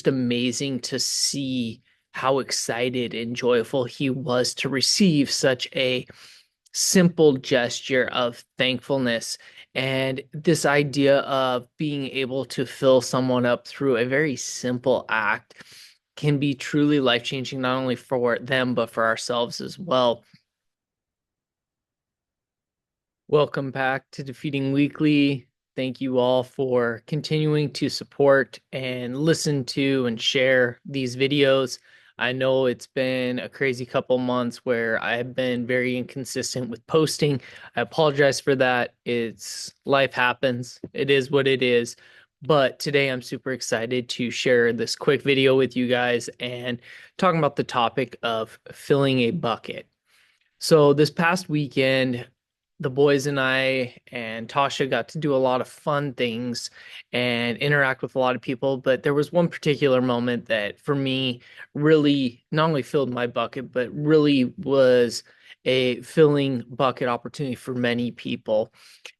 amazing to see how excited and joyful he was to receive such a simple gesture of thankfulness. And this idea of being able to fill someone up through a very simple act can be truly life-changing, not only for them, but for ourselves as well. Welcome back to Defeating Weekly. Thank you all for continuing to support and listen to and share these videos. I know it's been a crazy couple months where I've been very inconsistent with posting. I apologize for that. It's life happens. It is what it is. But today I'm super excited to share this quick video with you guys and talking about the topic of filling a bucket. So this past weekend, the boys and I and Tasha got to do a lot of fun things and interact with a lot of people. But there was one particular moment that for me really not only filled my bucket, but really was a filling bucket opportunity for many people.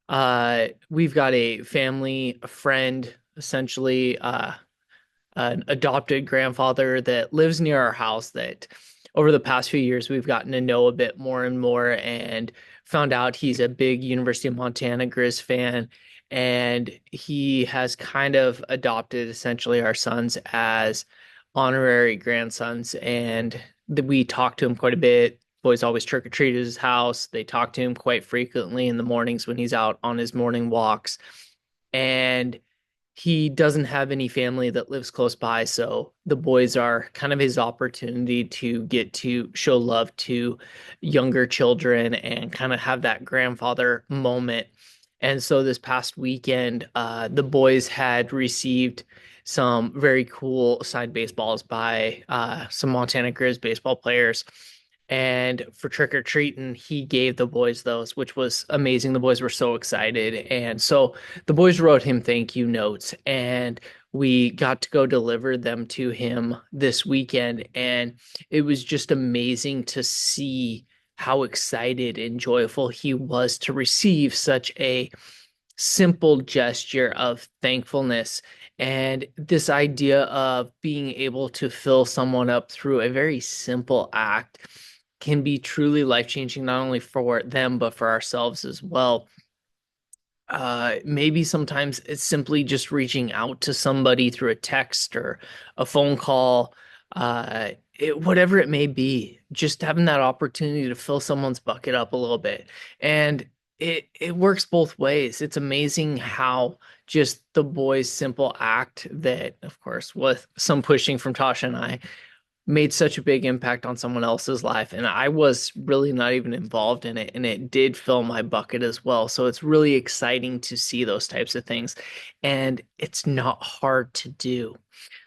We've got a family, a friend, essentially, an adopted grandfather that lives near our house that over the past few years we've gotten to know a bit more and more and found out he's a big University of Montana Grizz fan, and he has kind of adopted essentially our sons as honorary grandsons. And we talk to him quite a bit. Boys always trick or treat at his house. They talk to him quite frequently in the mornings when he's out on his morning walks. And he doesn't have any family that lives close by, so the boys are kind of his opportunity to get to show love to younger children and kind of have that grandfather moment. And so this past weekend, the boys had received some very cool signed baseballs by some Montana Grizz baseball players. And for trick or treating, he gave the boys those, which was amazing. The boys were so excited. And so the boys wrote him thank you notes, and we got to go deliver them to him this weekend. And it was just amazing to see how excited and joyful he was to receive such a simple gesture of thankfulness. And this idea of being able to fill someone up through a very simple act can be truly life-changing, not only for them, but for ourselves as well. Maybe sometimes it's simply just reaching out to somebody through a text or a phone call, whatever it may be, just having that opportunity to fill someone's bucket up a little bit. And it works both ways. It's amazing how just the boys' simple act that, of course, with some pushing from Tasha and I, made such a big impact on someone else's life. And I was really not even involved in it. And it did fill my bucket as well. So it's really exciting to see those types of things. And it's not hard to do.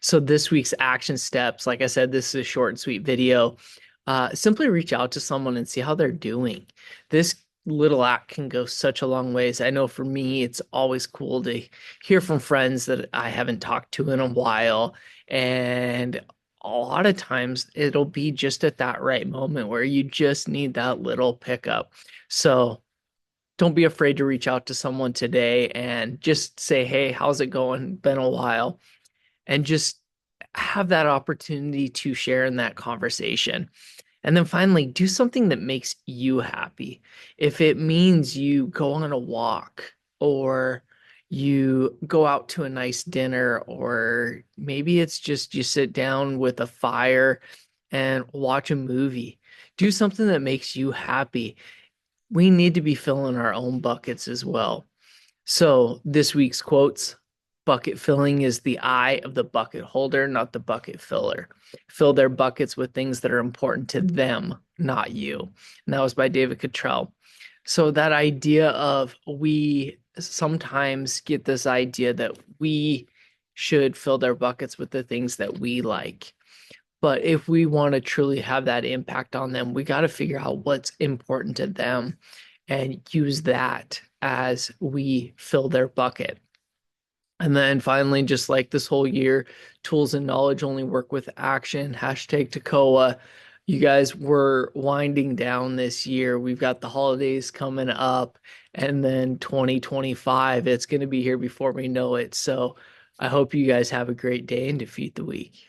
So this week's action steps, like I said, this is a short and sweet video. Simply reach out to someone and see how they're doing. This little act can go such a long ways. I know for me, it's always cool to hear from friends that I haven't talked to in a while. And a lot of times it'll be just at that right moment where you just need that little pickup. So don't be afraid to reach out to someone today and just say, hey, how's it going? Been a while. And just have that opportunity to share in that conversation. And then finally, do something that makes you happy. If it means you go on a walk, or you go out to a nice dinner, or maybe it's just you sit down with a fire and watch a movie, do something that makes you happy. We need to be filling our own buckets as well. So this week's quotes: bucket filling is the eye of the bucket holder, not the bucket filler. Fill their buckets with things that are important to them, not you. And that was by David Cottrell. So that idea of, we sometimes get this idea that we should fill their buckets with the things that we like. But if we want to truly have that impact on them, we got to figure out what's important to them and use that as we fill their bucket. And then finally, just like this whole year, tools and knowledge only work with action. Hashtag Tekoa. You guys, we're winding down this year. We've got the holidays coming up, and then 2025, it's going to be here before we know it. So I hope you guys have a great day and defeat the week.